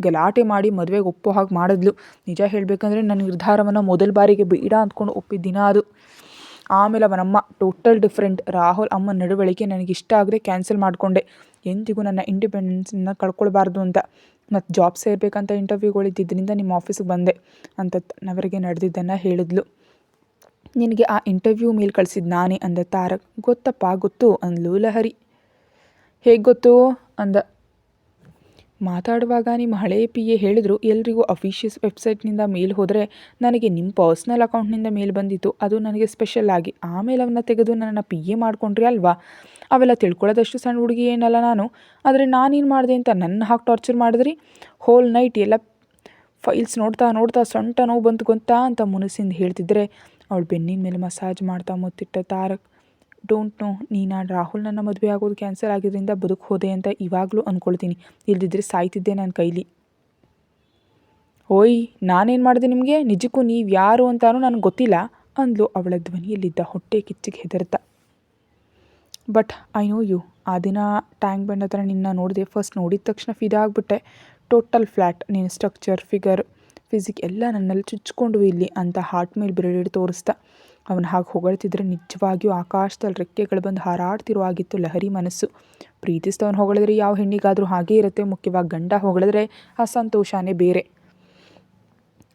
ಗಲಾಟೆ ಮಾಡಿ ಮದುವೆಗೆ ಒಪ್ಪೋ ಹಾಗೆ ಮಾಡಿದ್ಲು. ನಿಜ ಹೇಳಬೇಕಂದ್ರೆ ನನ್ನ ನಿರ್ಧಾರವನ್ನು ಮೊದಲ ಬಾರಿಗೆ ಬೇಡ ಅಂದ್ಕೊಂಡು ಒಪ್ಪಿದ್ದ ದಿನ ಅದು. ಆಮೇಲೆ ಅವನಮ್ಮ ಟೋಟಲ್ ಡಿಫ್ರೆಂಟ್. ರಾಹುಲ್ ಅಮ್ಮನ ನಡವಳಿಕೆ ನನಗಿಷ್ಟ ಆಗದೆ ಕ್ಯಾನ್ಸಲ್ ಮಾಡಿಕೊಂಡೆ. ಎಂದಿಗೂ ನನ್ನ ಇಂಡಿಪೆಂಡೆನ್ಸನ್ನು ಕಳ್ಕೊಳ್ಬಾರ್ದು ಅಂತ. ಮತ್ತು ಜಾಬ್ ಸೇರಬೇಕಂತ ಇಂಟರ್ವ್ಯೂಗಳಿದ್ದಿದ್ದರಿಂದ ನಿಮ್ಮ ಆಫೀಸಿಗೆ ಬಂದೆ ಅಂತ ತನ್ನವರಿಗೆ ನಡೆದಿದ್ದನ್ನು ಹೇಳಿದ್ಲು. ನಿನಗೆ ಆ ಇಂಟರ್ವ್ಯೂ ಮೇಲ್ ಕಳಿಸಿದ್ದು ನಾನೇ ಅಂದ ತಾರಕ್. ಗೊತ್ತಪ್ಪ, ಗೊತ್ತು ಅಂದ್ಲು ಲಹರಿ. ಹೇಗೆ ಗೊತ್ತು ಅಂದ. ಮಾತಾಡುವಾಗ ನಿಮ್ಮ ಹಳೆ PA ಹೇಳಿದ್ರು ಎಲ್ರಿಗೂ ಅಫಿಷಿಯಸ್ ವೆಬ್ಸೈಟ್ನಿಂದ ಮೇಲ್ ಹೋದರೆ ನನಗೆ ನಿಮ್ಮ ಪರ್ಸ್ನಲ್ ಅಕೌಂಟ್ನಿಂದ ಮೇಲ್ ಬಂದಿತ್ತು, ಅದು ನನಗೆ ಸ್ಪೆಷಲ್ ಆಗಿ. ಆಮೇಲೆ ಅವನ್ನ ತೆಗೆದು ನನ್ನನ್ನು PA ಮಾಡ್ಕೊಂಡ್ರಿ ಅಲ್ವಾ? ಅವೆಲ್ಲ ತಿಳ್ಕೊಳ್ಳೋದಷ್ಟು ಸಣ್ಣ ಹುಡುಗಿ ಏನಲ್ಲ ನಾನು. ಆದರೆ ನಾನೇನು ಮಾಡಿದೆ ಅಂತ ನನ್ನ ಹಾಗೆ ಟಾರ್ಚರ್ ಮಾಡಿದ್ರಿ. ಹೋಲ್ ನೈಟ್ ಎಲ್ಲ ಫೈಲ್ಸ್ ನೋಡ್ತಾ ನೋಡ್ತಾ ಸೊಂಟ ನೋವು ಬಂತು ಗೊತ್ತಾ ಅಂತ ಮುನಸ್ಸಿಂದ ಹೇಳ್ತಿದ್ರೆ ಅವಳು ಬೆನ್ನಿನ ಮೇಲೆ ಮಸಾಜ್ ಮಾಡ್ತಾ ಮುತ್ತಿಟ್ಟ ತಾರಕ್. ಡೋಂಟ್ ನೋ, ನೀನು ರಾಹುಲ್ ನನ್ನ ಮದುವೆ ಆಗೋದು ಕ್ಯಾನ್ಸಲ್ ಆಗಿದ್ದರಿಂದ ಬದುಕು ಹೋದೆ ಅಂತ ಇವಾಗಲೂ ಅಂದ್ಕೊಳ್ತೀನಿ. ಇಲ್ದಿದ್ರೆ ಸಾಯ್ತಿದ್ದೆ ನನ್ನ ಕೈಲಿ. ಓಯ್, ನಾನೇನು ಮಾಡಿದೆ ನಿಮಗೆ? ನಿಜಕ್ಕೂ ನೀವು ಯಾರು ಅಂತಾನೂ ನನಗೆ ಗೊತ್ತಿಲ್ಲ ಅಂದ್ಲು ಅವಳ ಧ್ವನಿಯಲ್ಲಿದ್ದ ಹೊಟ್ಟೆ ಕಿಚ್ಚಿಗೆ ಹೆದರ್ತಾ. But I know you. ಆ ದಿನ ಟ್ಯಾಂಕ್ ಬಂಡ್ ಹತ್ರ ನಿನ್ನ ನೋಡಿದೆ. ಫಸ್ಟ್ ನೋಡಿದ ತಕ್ಷಣ ಫಿದಾ ಆಗಿಬಿಟ್ಟೆ. Total flat. ನಿನ್ನ ಸ್ಟ್ರಕ್ಚರ್, ಫಿಸಿಕ್ ಎಲ್ಲ ನನ್ನಲ್ಲಿ ಚುಚ್ಕೊಂಡು ಇಲ್ಲಿ ಅಂತ ಹಾರ್ಟ್ ಮೇಲೆ ಬೆರಳಿಡಿ ತೋರಿಸ್ತಾ. ಅವನು ಹಾಗೆ ಹೊಗಳ್ತಿದ್ರೆ ನಿಜವಾಗಿಯೂ ಆಕಾಶದಲ್ಲಿ ರೆಕ್ಕೆಗಳು ಬಂದು ಹಾರಾಡ್ತಿರೋ ಆಗಿತ್ತು ಲಹರಿ ಮನಸ್ಸು. ಪ್ರೀತಿಸಿದವನು ಹೊಗಳಿದ್ರೆ ಯಾವ ಹೆಣ್ಣಿಗಾದರೂ ಹಾಗೇ ಇರುತ್ತೆ. ಮುಖ್ಯವಾಗಿ ಗಂಡ ಹೊಗಳಿದ್ರೆ ಆ ಸಂತೋಷನೇ ಬೇರೆ.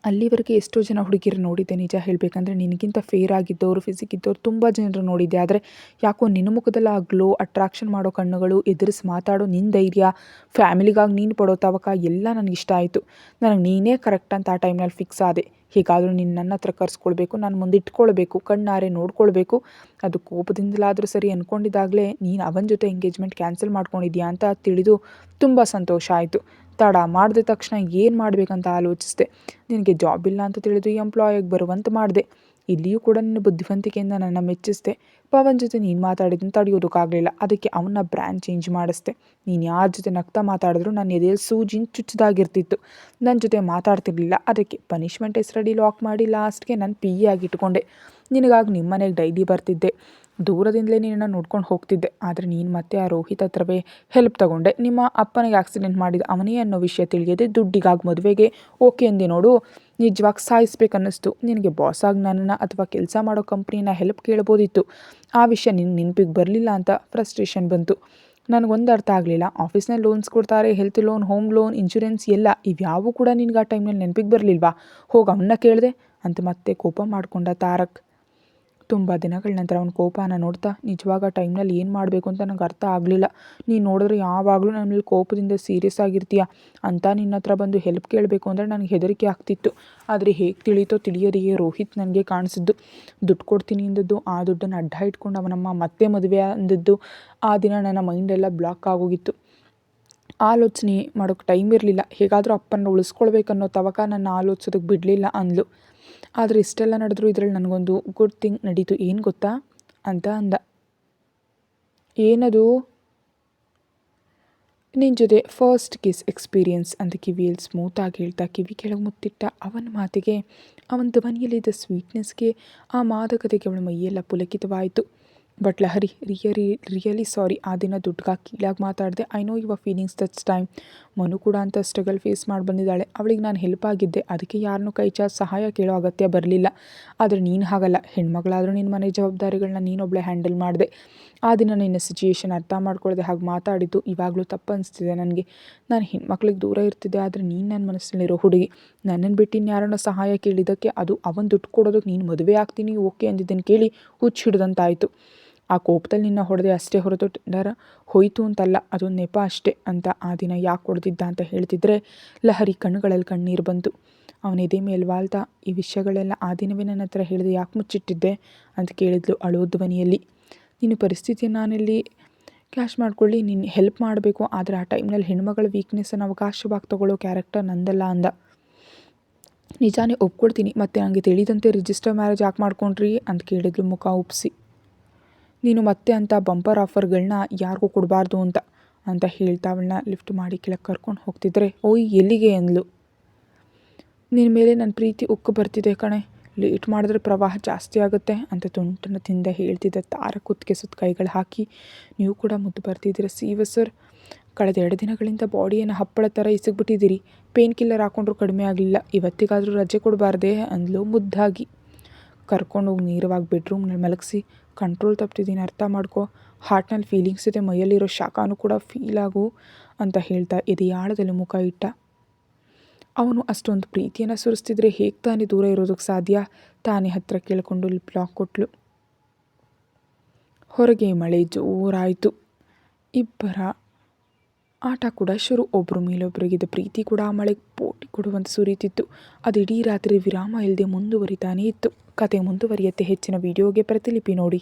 ಅಲ್ಲಿವರೆಗೆ ಎಷ್ಟೋ ಜನ ಹುಡುಗಿರು ನೋಡಿದ್ದೆ. ನಿಜ ಹೇಳಬೇಕಂದ್ರೆ ನಿನಗಿಂತ ಫೇರ್ ಆಗಿದ್ದವರು, ಫಿಸಿಕ್ ಇದ್ದವ್ರು ತುಂಬ ಜನರು ನೋಡಿದ್ದೆ. ಆದರೆ ಯಾಕೋ ನಿನ್ನ ಮುಖದಲ್ಲಿ ಆ ಗ್ಲೋ, ಅಟ್ರಾಕ್ಷನ್ ಮಾಡೋ ಕಣ್ಣುಗಳು, ಎದುರಿಸಿ ಮಾತಾಡೋ ನಿನ್ನ ಧೈರ್ಯ, ಫ್ಯಾಮಿಲಿಗಾಗಿ ನೀನು ಪಡೋ ತವಕ ಎಲ್ಲ ನನಗಿಷ್ಟ ಆಯಿತು. ನನಗೆ ನೀನೇ ಕರೆಕ್ಟ್ ಅಂತ ಆ ಟೈಮ್ನಲ್ಲಿ ಫಿಕ್ಸ್ ಆದೆ. ಹೀಗಾದರೂ ನೀನು ನನ್ನ ಹತ್ರ ಕರೆಸ್ಕೊಳ್ಬೇಕು, ನಾನು ಮುಂದೆ ಇಟ್ಕೊಳ್ಬೇಕು, ಕಣ್ಣಾರೆ ನೋಡ್ಕೊಳ್ಬೇಕು. ಅದು ಕೋಪದಿಂದಲಾದರೂ ಸರಿ ಅಂದ್ಕೊಂಡಿದ್ದಾಗಲೇ ನೀನು ಅವನ ಜೊತೆ ಎಂಗೇಜ್ಮೆಂಟ್ ಕ್ಯಾನ್ಸಲ್ ಮಾಡ್ಕೊಂಡಿದ್ಯಾ ಅಂತ ತಿಳಿದು ತುಂಬ ಸಂತೋಷ ಆಯಿತು. ತಡ ಮಾಡಿದ ತಕ್ಷಣ ಏನು ಮಾಡಬೇಕಂತ ಆಲೋಚಿಸಿದೆ. ನಿನಗೆ ಜಾಬ್ ಇಲ್ಲ ಅಂತ ತಿಳಿದು ಎಂಪ್ಲಾಯಾಗಿ ಬರುವಂತೆ ಮಾಡಿದೆ. ಇಲ್ಲಿಯೂ ಕೂಡ ನಿನ್ನ ಬುದ್ಧಿವಂತಿಕೆಯಿಂದ ನನ್ನ ಮೆಚ್ಚಿಸಿದೆ. ಪವನ್ ಜೊತೆ ನೀನು ಮಾತಾಡಿದ್ದನ್ನು ತಡೆಯೋದಕ್ಕಾಗಲಿಲ್ಲ. ಅದಕ್ಕೆ ಅವನ ಬ್ರ್ಯಾಂಡ್ ಚೇಂಜ್ ಮಾಡಿಸ್ದೆ. ನೀನು ಯಾರ ಜೊತೆ ನಗ್ತಾ ಮಾತಾಡಿದ್ರು ನನ್ನ ಎದೆಯಲ್ಲಿ ಸೂಜಿನ ಚುಚ್ಚದಾಗಿರ್ತಿತ್ತು. ನನ್ನ ಜೊತೆ ಮಾತಾಡ್ತಿರ್ಲಿಲ್ಲ. ಅದಕ್ಕೆ ಪನಿಷ್ಮೆಂಟ್ ಹೆಸರಡಿ ಲಾಕ್ ಮಾಡಿ ಲಾಸ್ಟ್ಗೆ ನಾನು PA ಆಗಿ ಇಟ್ಕೊಂಡೆ. ನಿನಗಾಗಿ ನಿಮ್ಮ ಮನೆಗೆ ಡೈಲಿ ಬರ್ತಿದ್ದೆ. ದೂರದಿಂದಲೇ ನಿನ್ನನ್ನು ನೋಡ್ಕೊಂಡು ಹೋಗ್ತಿದ್ದೆ. ಆದರೆ ನೀನು ಮತ್ತೆ ಆ ರೋಹಿತ್ ಹತ್ರವೇ ಹೆಲ್ಪ್ ತಗೊಂಡೆ. ನಿಮ್ಮ ಅಪ್ಪನಿಗೆ ಆಕ್ಸಿಡೆಂಟ್ ಮಾಡಿದ ಅವನೇ ಅನ್ನೋ ವಿಷಯ ತಿಳಿಯದೆ ದುಡ್ಡಿಗಾಗಿ ಮದುವೆಗೆ ಓಕೆ ಅಂದೆ ನೋಡು. ನಿಜವಾಗಿ ಸಾಯಿಸ್ಬೇಕನ್ನಿಸ್ತು. ನಿನಗೆ ಬಾಸ್ ಆಗಿ ನನ್ನನ್ನು ಅಥವಾ ಕೆಲಸ ಮಾಡೋ ಕಂಪ್ನಿನ ಹೆಲ್ಪ್ ಕೇಳ್ಬೋದಿತ್ತು. ಆ ವಿಷಯ ನಿನ್ನ ನೆನಪಿಗೆ ಬರಲಿಲ್ಲ ಅಂತ ಫ್ರಸ್ಟ್ರೇಷನ್ ಬಂತು. ನನಗೊಂದು ಅರ್ಥ ಆಗಲಿಲ್ಲ. ಆಫೀಸ್ನಲ್ಲಿ ಲೋನ್ಸ್ ಕೊಡ್ತಾರೆ, health loan, home loan, insurance ಎಲ್ಲ. ಇವ್ಯಾವೂ ಕೂಡ ನಿನಗೆ ಆ ಟೈಮ್ನಲ್ಲಿ ನೆನಪಿಗೆ ಬರಲಿಲ್ವಾ? ಹೋಗಿ ಅವನ್ನ ಕೇಳಿದೆ ಅಂತ ಮತ್ತೆ ಕೋಪ ಮಾಡಿಕೊಂಡ ತಾರಕ್. ತುಂಬ ದಿನಗಳ ನಂತರ ಅವನ ಕೋಪನ ನೋಡ್ತಾ, ನಿಜವಾಗ ಆ ಟೈಮ್ನಲ್ಲಿ ಏನು ಮಾಡಬೇಕು ಅಂತ ನನಗೆ ಅರ್ಥ ಆಗಲಿಲ್ಲ. ನೀನು ನೋಡಿದ್ರೆ ಯಾವಾಗಲೂ ನನ್ನ ಮೇಲೆ ಕೋಪದಿಂದ ಸೀರಿಯಸ್ ಆಗಿರ್ತೀಯ ಅಂತ ನಿನ್ನ ಹತ್ರ ಬಂದು ಹೆಲ್ಪ್ ಕೇಳಬೇಕು ಅಂದರೆ ನನಗೆ ಹೆದರಿಕೆ ಆಗ್ತಿತ್ತು. ಆದರೆ ಹೇಗೆ ತಿಳಿತೋ ತಿಳಿಯೋರಿಗೆ ರೋಹಿತ್ ನನಗೆ ಕಾಣಿಸಿದ್ದು. ದುಡ್ಡು ಕೊಡ್ತೀನಿ ಅಂದದ್ದು, ಆ ದುಡ್ಡನ್ನು ಅಡ್ಡ ಇಟ್ಕೊಂಡು ಅವನಮ್ಮ ಮತ್ತೆ ಮದುವೆ ಅಂದದ್ದು. ಆ ದಿನ ನನ್ನ ಮೈಂಡೆಲ್ಲ ಬ್ಲಾಕ್ ಆಗೋಗಿತ್ತು. ಆಲೋಚನೆ ಮಾಡೋಕ್ಕೆ ಟೈಮ್ ಇರಲಿಲ್ಲ. ಹೇಗಾದರೂ ಅಪ್ಪನ ಉಳಿಸ್ಕೊಳ್ಬೇಕನ್ನೋ ತವಕ ನನ್ನ ಆಲೋಚಿಸೋದಕ್ಕೆ ಬಿಡಲಿಲ್ಲ ಅಂದ್ಲು. ಆದರೆ ಇಷ್ಟೆಲ್ಲ ನಡೆದ್ರು ಇದರಲ್ಲಿ ನನಗೊಂದು ಗುಡ್ ಥಿಂಗ್ ನಡೀತು. ಏನು ಗೊತ್ತಾ ಅಂತ ಅಂದ. ಏನದು? ನಿನ್ನ ಜೊತೆ ಫಸ್ಟ್ ಕಿಸ್ ಎಕ್ಸ್ಪೀರಿಯನ್ಸ್ ಅಂತ ಕಿವಿಯಲ್ಲಿ ಸ್ಮೂತಾಗಿ ಹೇಳ್ತಾ ಕಿವಿ ಕೆಳಗೆ ಮುತ್ತಿಟ್ಟ ಅವನ ಮಾತಿಗೆ, ಅವನ ಧ್ವನಿಯಲ್ಲಿದ್ದ ಸ್ವೀಟ್ನೆಸ್ಗೆ, ಆ ಮಾದಕತೆಗೆ ಅವಳ ಮೈಯೆಲ್ಲ ಪುಲಕಿತವಾಯಿತು. But Lahari, really sorry. ಆ ದಿನ ದುಡ್ಡಿಗಾಗಿ ಕೀಳಾಗಿ ಮಾತಾಡಿದೆ. I know your feelings that's time. Manu ಕೂಡ ಅಂತ ಸ್ಟ್ರಗಲ್ ಫೇಸ್ ಮಾಡಿ ಬಂದಿದ್ದಾಳೆ. ಅವಳಿಗೆ ನಾನು ಹೆಲ್ಪ್ ಆಗಿದ್ದೆ. ಅದಕ್ಕೆ ಯಾರನ್ನೂ ಕೈ ಚಾಚಿ ಸಹಾಯ ಕೇಳೋ ಅಗತ್ಯ ಬರಲಿಲ್ಲ. ಆದರೆ ನೀನು ಹಾಗಲ್ಲ. ಹೆಣ್ಮಗಳಾದರೂ ನಿನ್ನ ಮನೆ ಜವಾಬ್ದಾರಿಗಳನ್ನ ನೀನೊಬ್ಬಳೆ ಹ್ಯಾಂಡಲ್ ಮಾಡಿದೆ. ಆ ದಿನ ನಿನ್ನ ಸಿಚುಯೇಷನ್ ಅರ್ಥ ಮಾಡ್ಕೊಳ್ಳದೆ ಹಾಗೆ ಮಾತಾಡಿದ್ದು ಇವಾಗಲೂ ತಪ್ಪು ಅನಿಸ್ತಿದೆ ನನಗೆ. ನಾನು ಹೆಣ್ಮಕ್ಳಿಗೆ ದೂರ ಇರ್ತಿದ್ದೆ. ಆದರೆ ನೀನು ನನ್ನ ಮನಸ್ಸಲ್ಲಿರೋ ಹುಡುಗಿ. ನನ್ನನ್ನು ಬಿಟ್ಟು ಇನ್ಯಾರನ್ನ ಸಹಾಯ ಕೇಳಿದ್ದಕ್ಕೆ, ಅದು ಅವನ ದುಡ್ಡು ಕೊಡೋದಕ್ಕೆ ನೀನು ಮದುವೆ ಆಗ್ತೀನಿ ಓಕೆ ಅಂದಿದ್ದನ್ನು ಕೇಳಿ ಹುಚ್ಚು ಹಿಡ್ದಂತಾಯಿತು. ಆ ಕೋಪದಲ್ಲಿ ನಿನ್ನ ಹೊಡೆದೆ ಅಷ್ಟೇ ಹೊರತು ಟೆಂಡರ್ ಹೋಯಿತು ಅಂತಲ್ಲ, ಅದೊಂದು ನೆಪ ಅಷ್ಟೇ ಅಂತ ಆ ದಿನ ಯಾಕೆ ಹೊಡೆದಿದ್ದ ಅಂತ ಹೇಳ್ತಿದ್ರೆ ಲಹರಿ ಕಣ್ಣುಗಳಲ್ಲಿ ಕಣ್ಣೀರು ಬಂತು. ಅವನ ಎದೆ ಮೇಲೆ ವಾಲ್ತಾ, ಈ ವಿಷಯಗಳೆಲ್ಲ ಆ ದಿನವೇ ನನ್ನ ಹತ್ರ ಹೇಳಿದೆ ಯಾಕೆ ಮುಚ್ಚಿಟ್ಟಿದ್ದೆ ಅಂತ ಕೇಳಿದ್ಲು ಅಳೋ ಧ್ವನಿಯಲ್ಲಿ. ನಿನ್ನ ಪರಿಸ್ಥಿತಿಯನ್ನು ನಾನೆಲ್ಲಿ ಕ್ಯಾಶ್ ಮಾಡ್ಕೊಳ್ಳಿ, ನೀನು ಹೆಲ್ಪ್ ಮಾಡಬೇಕು. ಆದರೆ ಆ ಟೈಮ್ನಲ್ಲಿ ಹೆಣ್ಮಗಳ ವೀಕ್ನೆಸ್ಸನ್ನು ಅವಕಾಶವಾಗಿ ತಗೊಳ್ಳೋ ಕ್ಯಾರೆಕ್ಟರ್ ನಂದಲ್ಲ ಅಂದ. ನಿಜಾನೇ ಒಪ್ಕೊಳ್ತೀನಿ. ಮತ್ತು ನನಗೆ ತಿಳಿದಂತೆ ರಿಜಿಸ್ಟರ್ ಮ್ಯಾರೇಜ್ ಯಾಕೆ ಮಾಡ್ಕೊಂಡ್ರಿ ಅಂತ ಕೇಳಿದ್ಲು ಮುಖ ಉಪ್ಸಿ. ನೀನು ಮತ್ತೆ ಅಂಥ ಬಂಪರ್ ಆಫರ್ಗಳನ್ನ ಯಾರಿಗೂ ಕೊಡಬಾರ್ದು ಅಂತ ಹೇಳ್ತಾ ಅವಳನ್ನ ಲಿಫ್ಟ್ ಮಾಡಿ ಕೆಳಗೆ ಕರ್ಕೊಂಡು ಹೋಗ್ತಿದ್ರೆ, ಓಯ್ ಎಲ್ಲಿಗೆ ಅಂದ್ಲು. ನಿನ್ನ ಮೇಲೆ ನನ್ನ ಪ್ರೀತಿ ಉಕ್ಕು ಬರ್ತಿದೆ ಕಣೆ, ಲೇಟ್ ಮಾಡಿದ್ರೆ ಪ್ರವಾಹ ಜಾಸ್ತಿ ಆಗುತ್ತೆ ಅಂತ ತುಂಟನದಿಂದ ಹೇಳ್ತಿದ್ದ ತಾರಕ್ ಕುತ್ತಿಗೆ ಸುತ್ತ ಕೈಗಳು ಹಾಕಿ, ನೀವು ಕೂಡ ಮುದ್ದು ಬರ್ತಿದ್ದೀರ ಸೀವ ಸರ್. ಕಳೆದ 2 ದಿನಗಳಿಂದ ಬಾಡಿಯನ್ನು ಹಪ್ಪಳ ಥರ ಇಸಿಗ್ಬಿಟ್ಟಿದ್ದೀರಿ. ಪೇನ್ ಕಿಲ್ಲರ್ ಹಾಕೊಂಡ್ರೂ ಕಡಿಮೆ ಆಗಲಿಲ್ಲ. ಇವತ್ತಿಗಾದರೂ ರಜೆ ಕೊಡಬಾರ್ದೆ ಅಂದ್ಲು ಮುದ್ದಾಗಿ. ಕರ್ಕೊಂಡೋಗಿ ನೇರವಾಗಿ ಬೆಡ್ರೂಮ್ನಲ್ಲಿ ಮಲಗಿಸಿ, ಕಂಟ್ರೋಲ್ ತಪ್ಪಿದ್ದೀನಿ ಅರ್ಥ ಮಾಡ್ಕೊ. ಹಾರ್ಟ್ನಲ್ಲಿ ಫೀಲಿಂಗ್ಸ್ ಇದೆ, ಮೈಯಲ್ಲಿರೋ ಶಾಖನೂ ಕೂಡ ಫೀಲ್ ಆಗು ಅಂತ ಹೇಳ್ತಾ ಎದೆಯಾಳದಲ್ಲಿ ಮುಖ ಇಟ್ಟ. ಅವನು ಅಷ್ಟೊಂದು ಪ್ರೀತಿಯನ್ನು ಸುರಿಸ್ತಿದ್ರೆ ಹೇಗೆ ತಾನೇ ದೂರ ಇರೋದಕ್ಕೆ ಸಾಧ್ಯ? ತಾನೇ ಹತ್ತಿರ ಕೇಳಿಕೊಂಡು ಲಿಪ್ ಲಾಕ್ ಕೊಟ್ಲು. ಹೊರಗೆ ಮಳೆ ಜೋರಾಯಿತು. ಇಬ್ಬರ ಆಟ ಕೂಡ ಶುರು. ಒಬ್ಬರು ಮೇಲೊಬ್ಬರಿಗಿದ್ದ ಪ್ರೀತಿ ಕೂಡ ಆ ಮಳೆಗೆ ಪೋಟಿ ಕೊಡುವಂತೆ ಸುರಿಯುತ್ತಿತ್ತು. ಅದು ಇಡೀ ರಾತ್ರಿ ವಿರಾಮ ಇಲ್ಲದೆ ಮುಂದುವರಿತಾನೇ ಇತ್ತು. ಕತೆ ಮುಂದುವರಿಯುತ್ತೆ. ಹೆಚ್ಚಿನ ವಿಡಿಯೋಗೆ ಪ್ರತಿಲಿಪಿ ನೋಡಿ.